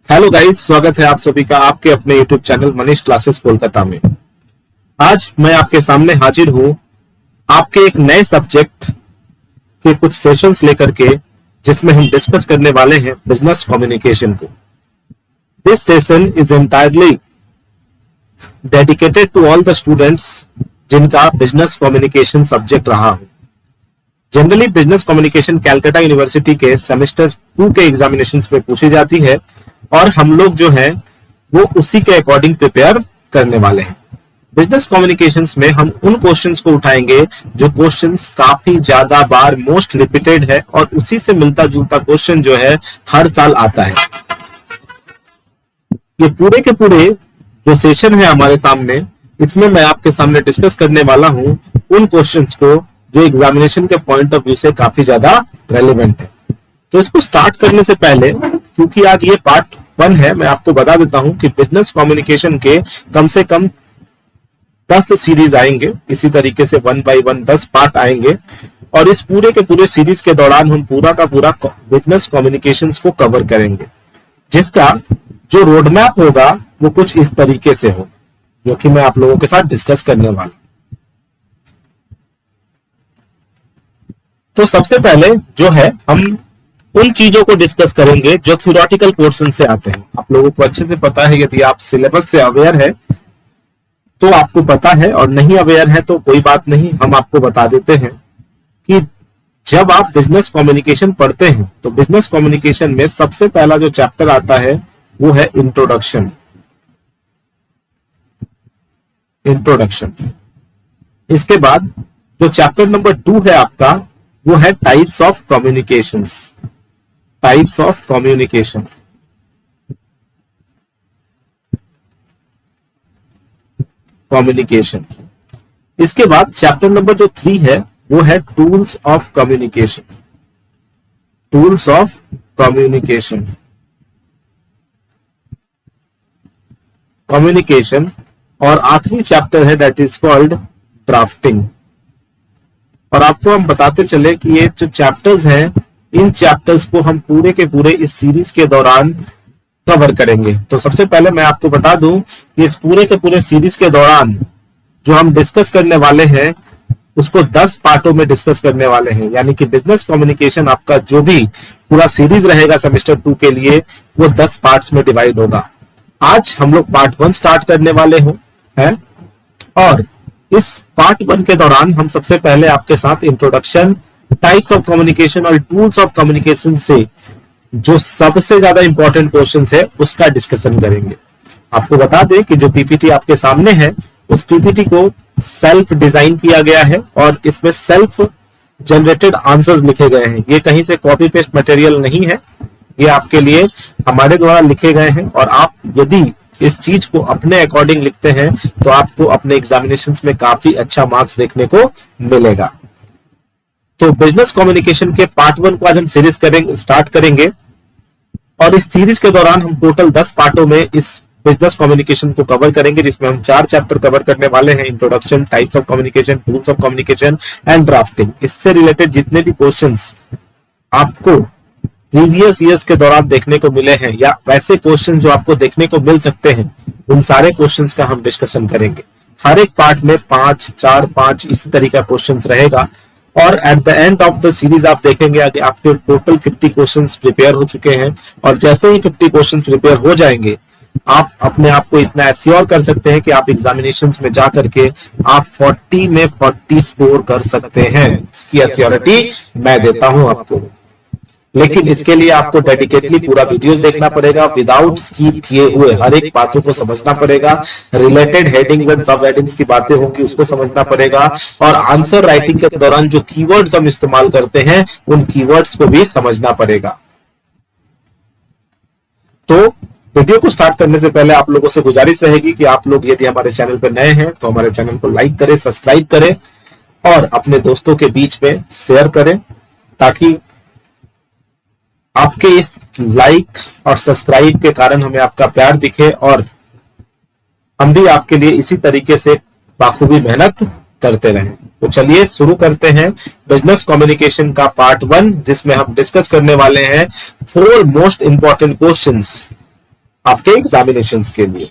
Hello guys, स्वागत है आप सभी का आपके अपने YouTube channel Manish classes Kolkata में। आज मैं आपके सामने हाजिर हूं आपके एक नए सब्जेक्ट के कुछ सेशंस लेकर के, जिसमें हम डिस्कस करने वाले हैं बिजनेस कम्युनिकेशन को। This session is entirely dedicated to all the students जिनका बिजनेस कम्युनिकेशन सब्जेक्ट रहा हो। Generally business communication Calcutta university के सेमेस्टर 2 के एग्जामिनेशंस में पूछी जाती है और हम लोग जो है वो उसी के अकॉर्डिंग प्रिपेयर करने वाले हैं। बिजनेस कम्युनिकेशंस में हम उन क्वेश्चंस को उठाएंगे जो क्वेश्चंस काफी ज्यादा बार मोस्ट रिपीटेड है और उसी से मिलता जुलता क्वेश्चन जो है हर साल आता है। ये पूरे के पूरे जो सेशन है हमारे सामने, इसमें मैं आपके सामने डिस्कस करने वाला हूं उन क्वेश्चंस को जो एग्जामिनेशन के पॉइंट ऑफ व्यू से काफी ज्यादा रेलेवेंट है। तो इसको स्टार्ट करने से पहले, क्योंकि आज ये पार्ट 1 है, मैं आपको बता देता हूं कि बिजनेस कम्युनिकेशन के कम से कम 10 सीरीज आएंगे। इसी तरीके से 1 बाय 1 10 पार्ट आएंगे और इस पूरे के पूरे सीरीज के दौरान हम पूरा का पूरा बिजनेस कम्युनिकेशंस को कवर करेंगे, जिसका जो रोड मैप होगा वो कुछ इस तरीके से हो, जो कि मैं आप लोगों के साथ डिस्कस करने वाला। तो सबसे पहले जो है हम उन चीजों को डिस्कस करेंगे जो थ्योरेटिकल पोर्शन से आते हैं। आप लोगों को अच्छे से पता है, यदि आप सिलेबस से अवेयर है तो आपको पता है, और नहीं अवेयर है तो कोई बात नहीं, हम आपको बता देते हैं कि जब आप बिजनेस कम्युनिकेशन पढ़ते हैं तो बिजनेस कम्युनिकेशन में सबसे पहला जो चैप्टर आता है वो है इंट्रोडक्शन। इसके बाद जो चैप्टर नंबर 2 है आपका, वो है टाइप्स ऑफ कम्युनिकेशंस। कम्युनिकेशन। इसके बाद चैप्टर नंबर जो 3 है वो है टूल्स ऑफ कम्युनिकेशन। और आखिरी चैप्टर है दैट इज कॉल्ड ड्राफ्टिंग। और आपको हम बताते चले कि ये जो चैप्टर्स हैं, इन चैप्टर्स को हम पूरे के पूरे इस सीरीज के दौरान कवर करेंगे। तो सबसे पहले मैं आपको बता दूं कि इस पूरे के पूरे सीरीज के दौरान जो हम डिस्कस करने वाले हैं उसको 10 पार्टों में डिस्कस करने वाले हैं। यानी कि बिजनेस कम्युनिकेशन आपका जो भी पूरा सीरीज रहेगा सेमेस्टर 2 के लिए, वो 10 पार्ट्स में डिवाइड होगा। आज हम लोग पार्ट 1 स्टार्ट करने वाले हैं और इस पार्ट 1 के दौरान हम सबसे पहले आपके साथ इंट्रोडक्शन, टाइप्स ऑफ कम्युनिकेशन और टूल्स ऑफ कम्युनिकेशन से जो सबसे ज्यादा इंपॉर्टेंट क्वेश्चंस है उसका डिस्कशन करेंगे। आपको बता दें कि जो पीपीटी आपके सामने है, उस पीपीटी को सेल्फ डिजाइन किया गया है और इसमें सेल्फ जनरेटेड आंसर्स लिखे गए हैं। ये कहीं से कॉपी पेस्ट मटेरियल नहीं है, ये आपके लिए हमारे द्वारा लिखे गए हैं। और आप यदि इस चीज को अपने अकॉर्डिंग लिखते हैं तो आपको अपने एग्जामिनेशंस में काफी अच्छा मार्क्स देखने को मिलेगा। तो बिजनेस कम्युनिकेशन के पार्ट 1 को आज हम सीरीज स्टार्ट करेंगे और इस सीरीज के दौरान हम टोटल 10 पार्टों में इस बिजनेस कम्युनिकेशन को कवर करेंगे, जिसमें हम 4 चैप्टर कवर करने वाले हैं। Introduction, types of communication, tools of communication and drafting. इससे रिलेटेड जितने भी क्वेश्चंस आपको प्रीवियस ईयर्स के दौरान देखने को मिले हैं या वैसे क्वेश्चन जो आपको देखने को मिल सकते हैं, उन सारे क्वेश्चंस का हम डिस्कशन करेंगे। हर एक पार्ट में 5, 4, 5 इसी तरीके का क्वेश्चंस रहेगा और at the end of the series आप देखेंगे कि आपके टोटल 50 क्वेश्चंस प्रिपेयर हो चुके हैं। और जैसे ही 50 क्वेश्चंस प्रिपेयर हो जाएंगे, आप अपने आप को इतना एश्योर कर सकते हैं कि आप एग्जामिनेशंस में जा करके आप 40 में 40 स्कोर कर सकते हैं। इसकी एश्योरिटी मैं देता हूं आपको। लेकिन इसके लिए आपको डेडिकेटली पूरा वीडियोस देखना पड़ेगा, विदाउट स्किप किए हुए हर एक बातों को समझना पड़ेगा। रिलेटेड हेडिंग्स एंड सब हेडिंग्स की बातें होंगी, उसको समझना पड़ेगा। और आंसर राइटिंग के दौरान जो कीवर्ड्स हम इस्तेमाल करते हैं, उन कीवर्ड्स को भी समझना पड़ेगा। तो वीडियो को स्टार्ट करने से पहले आप लोगों से गुजारिश रहेगी कि आप लोग यदि हमारे चैनल पर नए हैं तो हमारे चैनल को लाइक करें, सब्सक्राइब करें और अपने दोस्तों के बीच में शेयर करें, ताकि आपके इस लाइक और सब्सक्राइब के कारण हमें आपका प्यार दिखे और हम भी आपके लिए इसी तरीके से बाखूबी मेहनत करते रहें। तो चलिए शुरू करते हैं बिजनेस कम्युनिकेशन का पार्ट 1, जिसमें हम डिस्कस करने वाले हैं 4 मोस्ट इंपॉर्टेंट क्वेश्चंस आपके एग्जामिनेशंस के लिए।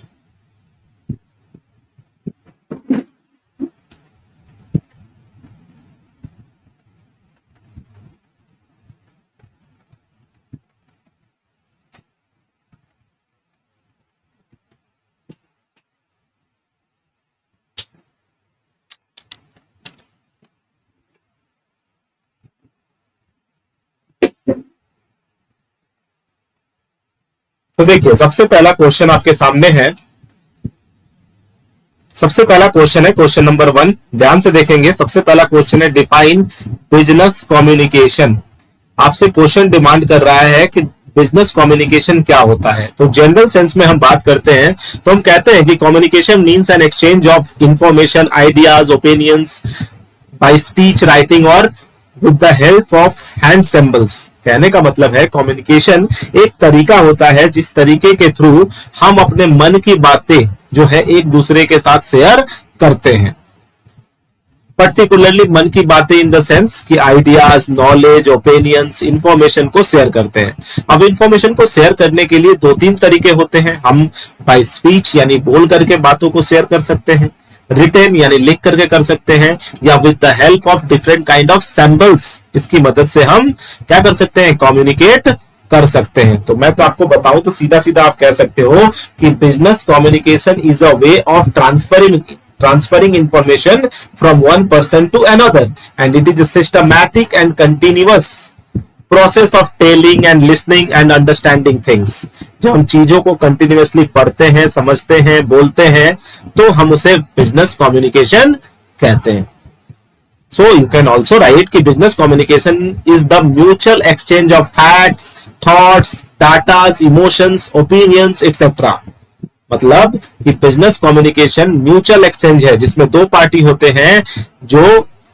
तो देखिए, सबसे पहला क्वेश्चन आपके सामने है। सबसे पहला क्वेश्चन है क्वेश्चन नंबर 1। ध्यान से देखेंगे। सबसे पहला क्वेश्चन है डिफाइन बिजनेस कम्युनिकेशन। आपसे क्वेश्चन डिमांड कर रहा है कि बिजनेस कम्युनिकेशन क्या होता है। तो जनरल सेंस में हम बात करते हैं तो हम कहते हैं कि communication means an exchange of information, ideas, opinions by speech, writing और with the help of hand symbols. कहने का मतलब है कम्युनिकेशन एक तरीका होता है जिस तरीके के थ्रू हम अपने मन की बातें जो है एक दूसरे के साथ शेयर करते हैं। पर्टिकुलरली मन की बातें इन द सेंस कि आइडियाज, नॉलेज, ओपिनियंस, इंफॉर्मेशन को शेयर करते हैं। अब इंफॉर्मेशन को शेयर करने के लिए 2-3 तरीके होते हैं। हम बाय स्पीच यानी बोल करके बातों को शेयर कर सकते हैं, रिटेन यानी लिख करके कर सकते हैं, या with the help of different kind of symbols, इसकी मदद से हम क्या कर सकते हैं, कम्युनिकेट कर सकते हैं। तो मैं तो आपको बताऊं तो सीधा सीधा आप कह सकते हो कि business communication is a way of transferring information from one person to another, and it is a systematic and continuous process of telling and listening and understanding things। जब हम चीजों को कंटिन्यूअसली पढ़ते हैं, समझते हैं, बोलते हैं, तो हम उसे बिजनेस कम्युनिकेशन कहते हैं। So you can also write कि business communication is the mutual exchange of facts, thoughts, data, emotions, opinions, etc। मतलब कि बिजनेस कम्युनिकेशन म्यूचुअल एक्सचेंज है जिसमें 2 पार्टी होते हैं जो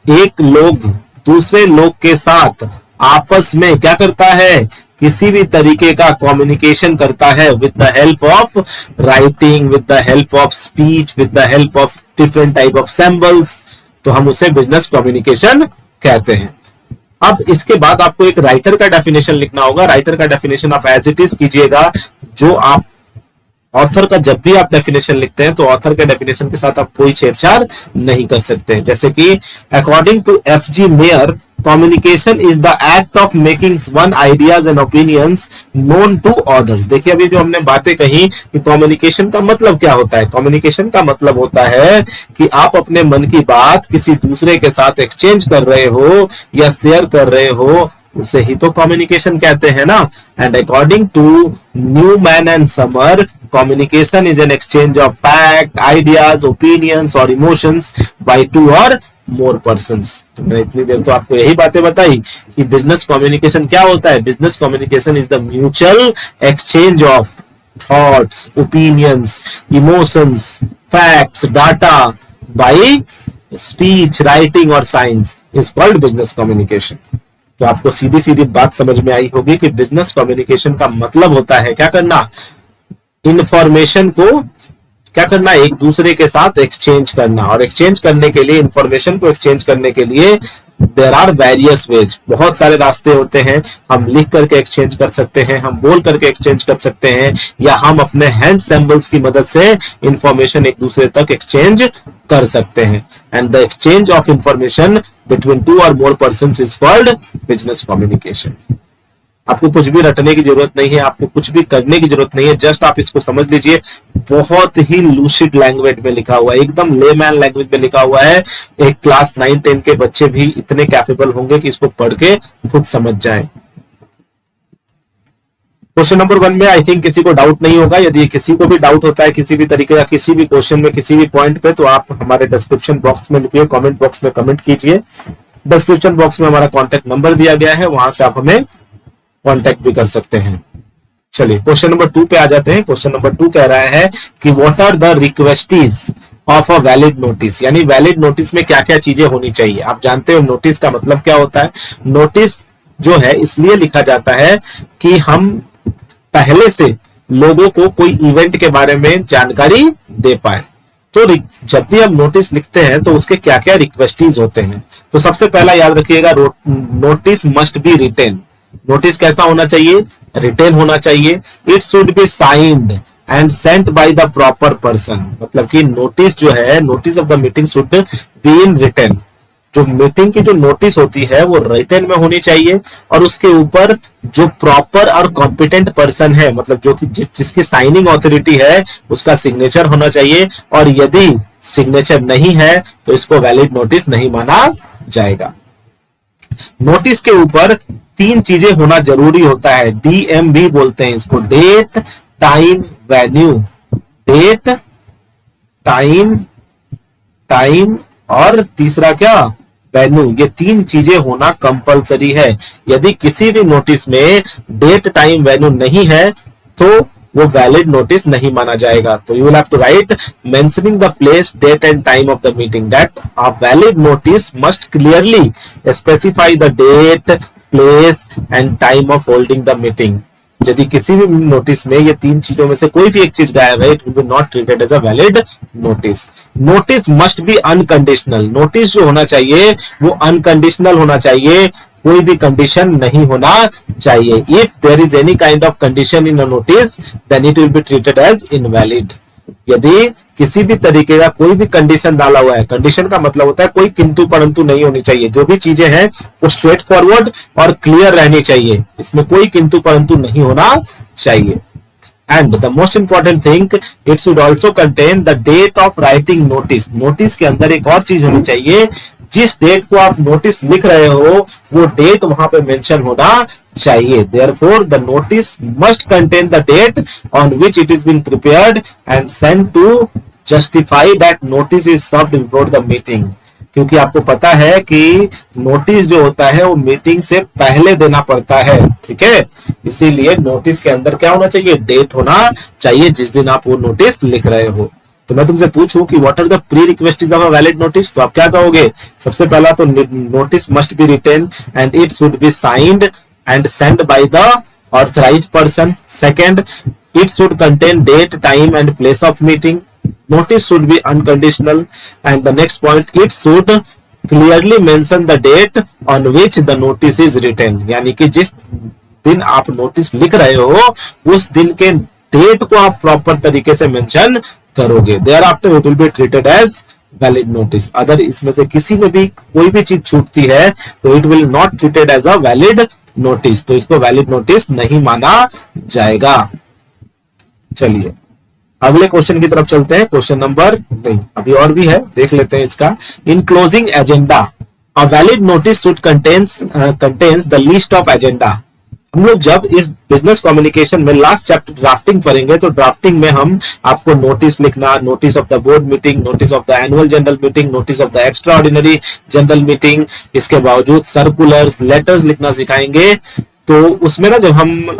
एक लोग दूसरे लोग के साथ आपस में क्या करता है, किसी भी तरीके का कम्युनिकेशन करता है with the help of writing, with the help of speech, with the help of different type of symbols. तो हम उसे बिजनेस कम्युनिकेशन कहते हैं। अब इसके बाद आपको एक राइटर का डेफिनेशन लिखना होगा। राइटर का डेफिनेशन आप एज इट इज कीजिएगा। जो आप ऑथर का जब भी आप डेफिनेशन लिखते हैं तो ऑथर के डेफिनेशन के साथ आप कोई छेड़छाड़ नहीं कर सकते। जैसे कि according to F.G. Meyer, communication is the act of making one ideas and opinions known to others. देखिए, अभी जो हमने बातें कही कि कम्युनिकेशन का मतलब क्या होता है। कम्युनिकेशन का मतलब होता है कि आप अपने मन की बात किसी दूसरे के साथ एक्सचेंज कर रहे हो या शेयर कर रहे हो, उसे ही तो कम्युनिकेशन कहते हैं ना। And according to Newman and Summer, communication is an exchange of fact, ideas, opinions और इमोशंस बाय 2 और मोर पर्सन्स। तो मैंने इतनी देर तो आपको यही बातें बताई कि बिजनेस कम्युनिकेशन क्या होता है। Business communication is the mutual exchange of thoughts, opinions, emotions, facts, data by speech, writing और signs is called business communication. तो आपको सीधी सीधी बात समझ में आई होगी कि बिजनेस कम्युनिकेशन का मतलब होता है क्या करना, इंफॉर्मेशन को क्या करना, एक दूसरे के साथ एक्सचेंज करना। और एक्सचेंज करने के लिए, इंफॉर्मेशन को एक्सचेंज करने के लिए देयर आर वेरियस वेज, बहुत सारे रास्ते होते हैं। हम लिख करके एक्सचेंज कर सकते हैं, हम बोल करके एक्सचेंज कर सकते हैं, या हम अपने हैंड सिंबल्स की मदद से इंफॉर्मेशन एक दूसरे तक एक्सचेंज कर सकते हैं। And the exchange of information between 2 और more persons is called business communication. आपको कुछ भी रटने की जरूरत नहीं है, आपको कुछ भी करने की जरूरत नहीं है, जस्ट आप इसको समझ लीजिए। बहुत ही लूसिड लैंग्वेज में लिखा हुआ है, एकदम लेमैन लैंग्वेज में लिखा हुआ है। एक क्लास 9-10 के बच्चे भी इतने कैपेबल होंगे कि इसको पढ़ के खुद समझ जाए। क्वेश्चन नंबर 1 में आई थिंक किसी को डाउट नहीं होगा। यदि किसी को भी डाउट होता है किसी भी तरीके का, किसी भी क्वेश्चन में, किसी भी पॉइंट पे, तो आप हमारे डिस्क्रिप्शन बॉक्स में लिखिए, कमेंट बॉक्स में कमेंट कीजिए। डिस्क्रिप्शन बॉक्स में हमारा कॉन्टेक्ट नंबर दिया गया है, वहां से आप हमें कॉन्टेक्ट भी कर सकते हैं। चलिए क्वेश्चन नंबर 2 पे आ जाते हैं। क्वेश्चन नंबर 2 कह रहा है कि what are the requisites of a valid notice, यानी वैलिड नोटिस में क्या क्या चीजें होनी चाहिए। आप जानते हो नोटिस का मतलब क्या होता है। नोटिस जो है इसलिए लिखा जाता है कि हम पहले से लोगों को कोई इवेंट के बारे में जानकारी दे पाए। तो जब भी हम नोटिस लिखते हैं तो उसके क्या क्या रिक्वेस्टीज होते हैं। तो सबसे पहला याद रखिएगा, notice must be written. Notice कैसा होना चाहिए, रिटेन होना चाहिए। It should be signed and sent by the proper person, मतलब कि नोटिस जो है, notice of the meeting should be in written. जो मीटिंग की जो नोटिस होती है वो रिटेन में होनी चाहिए, और उसके ऊपर जो प्रॉपर और कॉम्पिटेंट पर्सन है, मतलब जो कि जिसकी साइनिंग ऑथोरिटी है, उसका सिग्नेचर होना चाहिए। और यदि सिग्नेचर नहीं है तो इसको वैलिड नोटिस नहीं माना जाएगा। नोटिस के ऊपर 3 चीजें होना जरूरी होता है, DMV बोलते हैं इसको, date, time, venue. Date, time और तीसरा क्या, वेन्यू। ये 3 चीजें होना कंपलसरी है। यदि किसी भी नोटिस में डेट, टाइम, वेन्यू नहीं है तो वो वैलिड नोटिस नहीं माना जाएगा। तो you will have to write mentioning the place, date and time of the meeting, that a valid notice must clearly specify the date, place and time of holding the meeting. यदि किसी भी notice में ये 3 चीजों में से कोई भी एक चीज गायब है, it will be not treated as a valid notice. Notice must be unconditional, notice जो होना चाहिए वो अनकंडीशनल होना चाहिए, कोई भी कंडीशन नहीं होना चाहिए। If there is any kind of condition in a notice then it will be treated as invalid. यदि किसी भी तरीके का कोई भी कंडीशन डाला हुआ है, कंडीशन का मतलब होता है कोई किंतु परंतु नहीं होनी चाहिए, जो भी चीजें हैं वो स्ट्रेट फॉरवर्ड और क्लियर रहनी चाहिए, इसमें कोई किंतु परंतु नहीं होना चाहिए। And the most important thing, it should also contain the date of writing notice. Notice के अंदर एक और चीज होनी चाहिए, जिस डेट को आप नोटिस लिख रहे हो वो डेट वहां पे मेंशन होना चाहिए। Therefore, the notice must contain the date on which it is being prepared and sent to justify that notice is served before the meeting। क्योंकि आपको पता है कि नोटिस जो होता है वो मीटिंग से पहले देना पड़ता है, ठीक है। इसीलिए नोटिस के अंदर क्या होना चाहिए, डेट होना चाहिए जिस दिन आप वो नोटिस लिख रहे हो। तो मैं तुमसे पूछूं कि what are the prerequisites of a valid notice, तो आप क्या कहोगे। सबसे पहला तो notice must be written and it should be signed and sent by the authorized person. Second, it should contain date, time and place of meeting. Notice should be unconditional. And the next point, it should clearly mention the date on which the notice is written। यानी कि जिस दिन आप notice लिख रहे हो उस दिन के डेट को आप प्रॉपर तरीके से मेंशन करोगे। Thereafter it will be treated as valid notice. अगर इसमें से किसी में भी कोई भी चीज छूटती है तो it will not treated as a valid notice, तो इसको वैलिड नोटिस नहीं माना जाएगा। चलिए अगले क्वेश्चन की तरफ चलते हैं। क्वेश्चन नंबर, नहीं अभी और भी है, देख लेते हैं इसका। इन closing agenda, a valid notice should contains the list of agenda. हम लोग जब इस बिजनेस कम्युनिकेशन में लास्ट चैप्टर ड्राफ्टिंग पढ़ेंगे तो ड्राफ्टिंग में हम आपको नोटिस लिखना, notice of the board meeting, notice of the annual general meeting, notice of the extra ordinary general meeting, इसके बावजूद सर्कुलर्स, लेटर्स लिखना सिखाएंगे। तो उसमें ना जब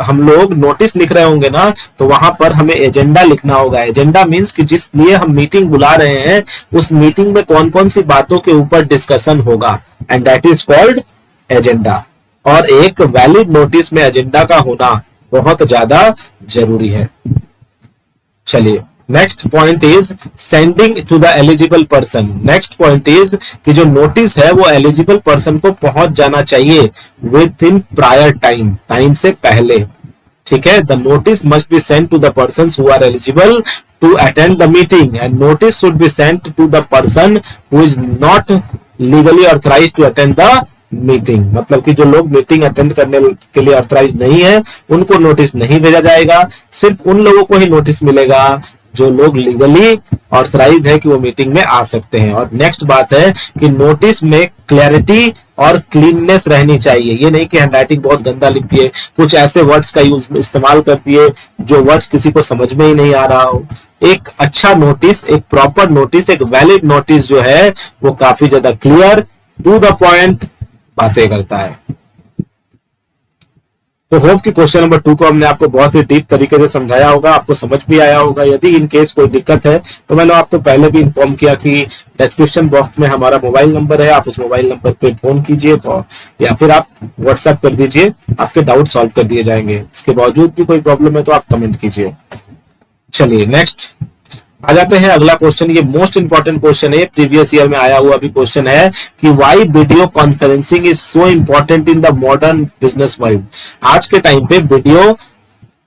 हम लोग नोटिस लिख रहे होंगे ना तो वहां पर हमें एजेंडा लिखना होगा। एजेंडा मींस कि जिस लिए हम मीटिंग बुला रहे हैं उस मीटिंग में कौन कौन सी बातों के ऊपर डिस्कशन होगा, and that is called agenda. और एक वैलिड नोटिस में एजेंडा का होना बहुत ज्यादा जरूरी है। चलिए next point is sending to the eligible person. Next point is कि जो नोटिस है वो एलिजिबल पर्सन को पहुंच जाना चाहिए within prior time, time से पहले, ठीक है। The notice must be sent to the person who are eligible to attend the meeting and notice should be sent to the person who is not legally authorized to attend the meeting. मतलब कि जो लोग meeting attend करने के लिए authorise नहीं है उनको नोटिस नहीं भेजा जाएगा, सिर्फ उन लोगों को ही नोटिस मिलेगा जो लोग लीगली ऑथराइज है कि वो मीटिंग में आ सकते हैं। और नेक्स्ट बात है कि नोटिस में क्लैरिटी और क्लीननेस रहनी चाहिए। ये नहीं कि हैंडराइटिंग बहुत गंदा लिखती है, कुछ ऐसे वर्ड्स का यूज इस्तेमाल करती है जो वर्ड्स किसी को समझ में ही नहीं आ रहा हो। एक अच्छा नोटिस, एक प्रॉपर नोटिस, एक वैलिड नोटिस जो है वो काफी ज्यादा क्लियर, टू द पॉइंट बातें करता है। तो होप कि क्वेश्चन नंबर 2 को हमने आपको बहुत ही डीप तरीके से समझाया होगा, आपको समझ भी आया होगा। यदि इन केस कोई दिक्कत है तो मैंने आपको पहले भी इन्फॉर्म किया कि डिस्क्रिप्शन बॉक्स में हमारा मोबाइल नंबर है, आप उस मोबाइल नंबर पे फोन कीजिए या फिर आप व्हाट्सएप कर दीजिए, आपके डाउट सॉल्व कर दिए जाएंगे। इसके बावजूद भी कोई प्रॉब्लम है तो आप कमेंट कीजिए। चलिए नेक्स्ट, आ जाते हैं अगला क्वेश्चन, ये मोस्ट इंपॉर्टेंट क्वेश्चन है, प्रीवियस ईयर में आया हुआ भी क्वेश्चन है कि why video conferencing is so important in the modern business world. आज के टाइम पे वीडियो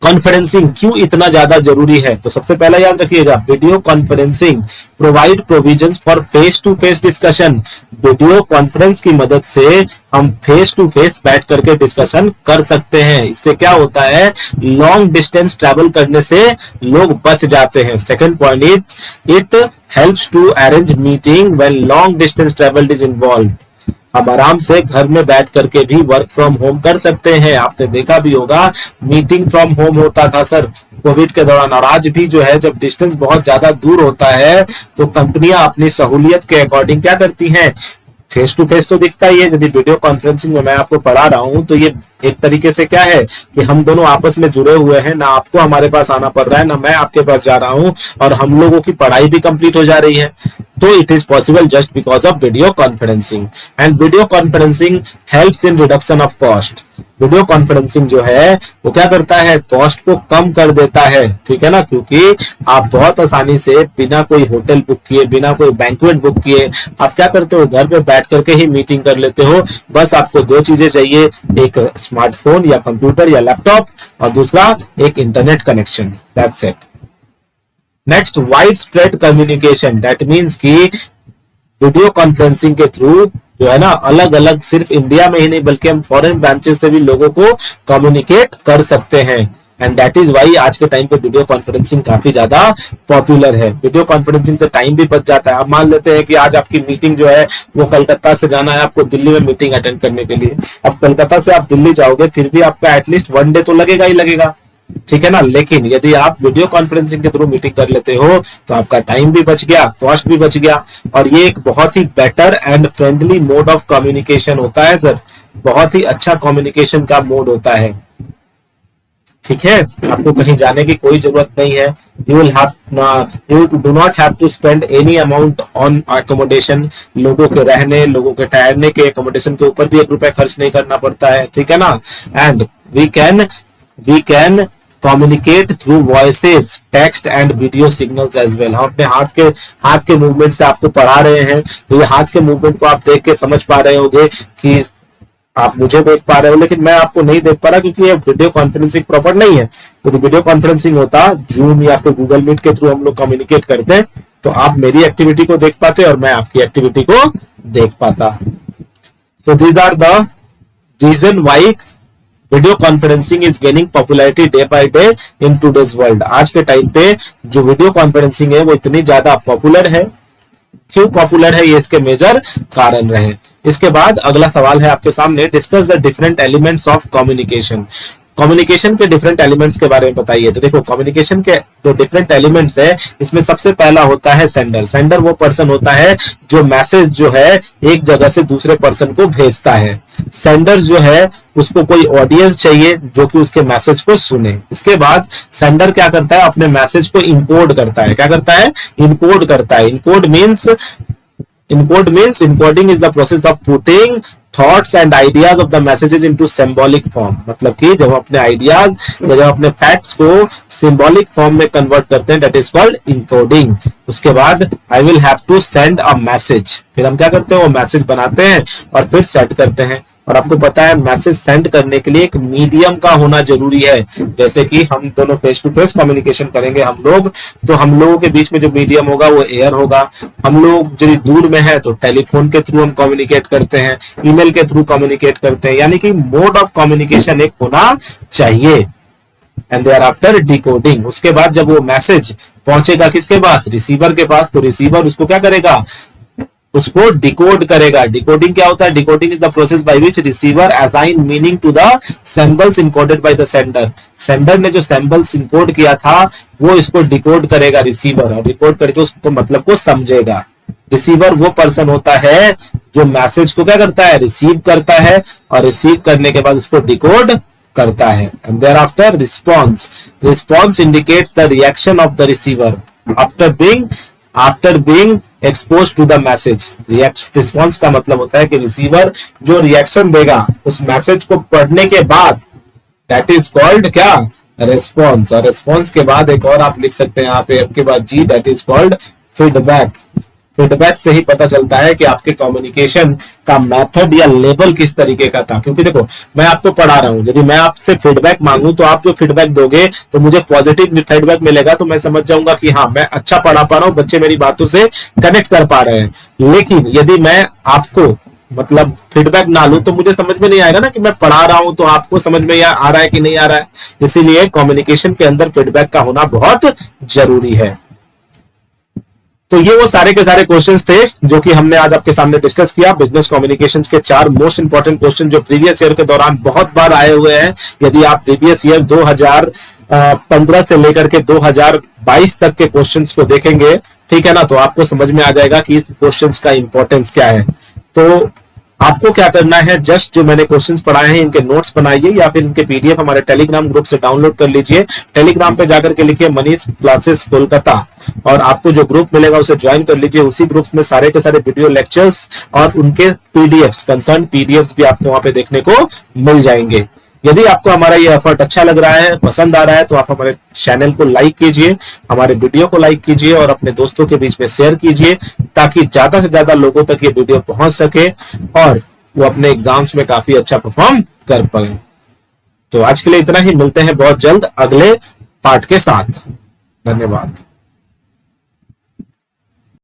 कॉन्फ्रेंसिंग क्यों इतना ज्यादा जरूरी है। तो सबसे पहला याद रखिएगा, video conferencing provide provisions for face to face discussion. Video conference की मदद से हम फेस टू फेस बैठ करके डिस्कशन कर सकते हैं। इससे क्या होता है, लॉन्ग डिस्टेंस ट्रैवल करने से लोग बच जाते हैं। Second point is it helps to arrange meeting when long distance travel is involve. हम आराम से घर में बैठ करके भी वर्क फ्रॉम होम कर सकते हैं। आपने देखा भी होगा मीटिंग फ्रॉम होम होता था सर कोविड के दौरान, और आज भी जो है जब डिस्टेंस बहुत ज्यादा दूर होता है तो कंपनियां अपनी सहूलियत के अकॉर्डिंग क्या करती हैं, फेस टू फेस तो दिखता ही है, यदि वीडियो कॉन्फ्रेंसिंग में मैं आपको पढ़ा रहा हूं तो ये एक तरीके से क्या है कि हम दोनों आपस में जुड़े हुए हैं, ना आपको हमारे पास आना पड़ रहा है ना मैं आपके पास जा रहा हूं, और हम लोगों की पढ़ाई भी कंप्लीट हो जा रही है। तो it is possible just because of video conferencing. And video conferencing helps in reduction of cost. Video conferencing जो है वो क्या करता है, कॉस्ट को कम कर देता है, ठीक है ना, क्योंकि आप बहुत आसानी से बिना कोई होटल बुक किए, बिना कोई बैंक्वेट बुक किए आप क्या करते हो, घर पे बैठ करके ही मीटिंग कर लेते हो। बस आपको दो चीजें चाहिए, एक स्मार्टफोन या कंप्यूटर या लैपटॉप, और दूसरा एक internet connection, that's it. Next, wide spread communication, that means कि वीडियो कॉन्फ्रेंसिंग के थ्रू जो है ना अलग अलग सिर्फ इंडिया में ही नहीं बल्कि हम फॉरेन ब्रांचेस से भी लोगों को कम्युनिकेट कर सकते हैं। एंड दैट इज वाई आज के टाइम पे वीडियो कॉन्फ्रेंसिंग काफी ज्यादा पॉपुलर है। वीडियो कॉन्फ्रेंसिंग से टाइम भी बच जाता है। अब मान लेते हैं कि आज आपकी मीटिंग जो है वो कलकत्ता से जाना है आपको दिल्ली में मीटिंग अटेंड करने के लिए। अब कलकत्ता से आप दिल्ली जाओगे फिर भी आपका एटलीस्ट 1 डे तो लगेगा ही लगेगा, ठीक है ना। लेकिन यदि आप वीडियो कॉन्फ्रेंसिंग के थ्रू मीटिंग कर लेते हो तो आपका टाइम भी बच गया, कॉस्ट भी बच गया, और ये एक बहुत ही better and friendly mode of communication होता है सर। बहुत ही अच्छा कम्युनिकेशन का मोड होता है, ठीक है। आपको कहीं जाने की कोई जरूरत नहीं है। You do not have to spend any amount on accommodation. लोगों के रहने, लोगों के ठहरने के अकोमोडेशन के ऊपर भी 1 रुपया खर्च नहीं करना पड़ता है, ठीक है ना। And we can communicate through voices, text and video signals as well. हम अपने हाथ के मूवमेंट से आपको पढ़ा रहे हैं, तो ये हाथ के मूवमेंट को आप देख के समझ पा रहे होंगे कि आप मुझे देख पा रहे हो लेकिन मैं आपको नहीं देख पा रहा, क्योंकि ये वीडियो कॉन्फ्रेंसिंग प्रॉपर नहीं है। तो वीडियो कॉन्फ्रेंसिंग होता जूम या फिर गूगल मीट के थ्रू हम लोग कम्युनिकेट करते हैं, तो आप मेरी एक्टिविटी को देख पाते और मैं आपकी एक्टिविटी को देख पाता। तो these are the reason why video conferencing is gaining popularity day by day in today's world. आज के टाइम पे जो वीडियो कॉन्फ्रेंसिंग है वो इतनी ज्यादा पॉपुलर है। क्यों पॉपुलर है, ये इसके मेजर कारण रहे। इसके बाद अगला सवाल है आपके सामने, discuss the different elements of communication. Communication के डिफरेंट एलिमेंट्स के बारे में बताइए। तो देखो कम्युनिकेशन के जो डिफरेंट एलिमेंट्स है इसमें सबसे पहला होता है सेंडर। सेंडर वो पर्सन होता है जो मैसेज जो है एक जगह से दूसरे पर्सन को भेजता है। सेंडर जो है उसको कोई ऑडियंस चाहिए जो कि उसके मैसेज को सुने। इसके बाद सेंडर क्या करता है, अपने मैसेज को इनकोड करता है। क्या करता है, इनकोड करता है। encoding is the process of putting thoughts and ideas of the messages into symbolic form। मतलब कि जब हम अपने आइडियाज या जब अपने फैक्ट्स को सिंबॉलिक फॉर्म में कन्वर्ट करते हैं, that is called encoding। उसके बाद I will have to send a message। फिर हम क्या करते हैं, वो मैसेज बनाते हैं और फिर सेंड करते हैं। और आपको पता है मैसेज सेंड करने के लिए एक मीडियम का होना जरूरी है। जैसे कि हम दोनों फेस टू फेस कम्युनिकेशन करेंगे हम लोग, तो हम लोगों के बीच में जो मीडियम होगा वो एयर होगा। हम लोग यदि दूर में है तो टेलीफोन के थ्रू हम कम्युनिकेट करते हैं, ईमेल के थ्रू कम्युनिकेट करते हैं, यानी कि मोड ऑफ कम्युनिकेशन एक होना चाहिए। And thereafter decoding. उसके बाद जब वो मैसेज पहुंचेगा किसके पास, रिसीवर के पास, तो रिसीवर उसको क्या करेगा, उसको डिकोड करेगा। डिकोडिंग क्या होता है, decoding is the process by which receiver assign meaning to the symbols encoded by the sender. Sender ने जो सिंबल्स इनकोड किया था वो इसको डिकोड करेगा रिसीवर, और डिकोड करके उसको मतलब को समझेगा। रिसीवर वो पर्सन होता है जो मैसेज को क्या करता है, रिसीव करता है, और रिसीव करने के बाद उसको डिकोड करता है। And thereafter response indicates the reaction of the receiver after being expose to the message. Response का मतलब होता है कि रिसीवर जो रिएक्शन देगा उस मैसेज को पढ़ने के बाद, दैट इज कॉल्ड क्या, रेस्पॉन्स, और रेस्पॉन्स के बाद एक और आप लिख सकते हैं यहाँ पे आपके बाद जी, that is called feedback. Feedback से ही पता चलता है कि आपके कम्युनिकेशन का मेथड या लेवल किस तरीके का था। क्योंकि देखो मैं आपको पढ़ा रहा हूं, यदि मैं आपसे फीडबैक मांगू तो आप जो फीडबैक दोगे तो मुझे पॉजिटिव फीडबैक मिलेगा, तो मैं समझ जाऊंगा कि हाँ मैं अच्छा पढ़ा पा रहा हूं, बच्चे मेरी बातों से कनेक्ट कर पा रहे हैं। लेकिन यदि मैं आपको मतलब फीडबैक ना लूं तो मुझे समझ में नहीं आएगा ना कि मैं पढ़ा रहा हूं तो आपको समझ में आ रहा है कि नहीं आ रहा है। इसीलिए कम्युनिकेशन के अंदर फीडबैक का होना बहुत जरूरी है। तो ये वो सारे के सारे क्वेश्चंस थे जो कि हमने आज आपके सामने डिस्कस किया। बिजनेस कम्युनिकेशंस के 4 मोस्ट इंपॉर्टेंट क्वेश्चन जो प्रीवियस ईयर के दौरान बहुत बार आए हुए हैं। यदि आप प्रीवियस ईयर 2015 से लेकर के 2022 तक के क्वेश्चंस को देखेंगे, ठीक है ना, तो आपको समझ में आ जाएगा कि इस क्वेश्चंस का इंपॉर्टेंस क्या है। तो आपको क्या करना है, जस्ट जो मैंने क्वेश्चंस पढ़ाए हैं इनके नोट्स बनाइए या फिर इनके पीडीएफ हमारे टेलीग्राम ग्रुप से डाउनलोड कर लीजिए। टेलीग्राम पे जाकर के लिखिए मनीष क्लासेस कोलकाता और आपको जो ग्रुप मिलेगा उसे ज्वाइन कर लीजिए। उसी ग्रुप में सारे के सारे वीडियो लेक्चर्स और उनके पीडीएफ्स, कंसर्न पीडीएफ्स भी आपको वहां पे देखने को मिल जाएंगे। यदि आपको हमारा ये एफर्ट अच्छा लग रहा है, पसंद आ रहा है, तो आप हमारे चैनल को लाइक कीजिए, हमारे वीडियो को लाइक कीजिए और अपने दोस्तों के बीच में शेयर कीजिए ताकि ज्यादा से ज्यादा लोगों तक ये वीडियो पहुंच सके और वो अपने एग्जाम्स में काफी अच्छा परफॉर्म कर पाए। तो आज के लिए इतना ही, मिलते हैं बहुत जल्द अगले पार्ट के साथ। धन्यवाद।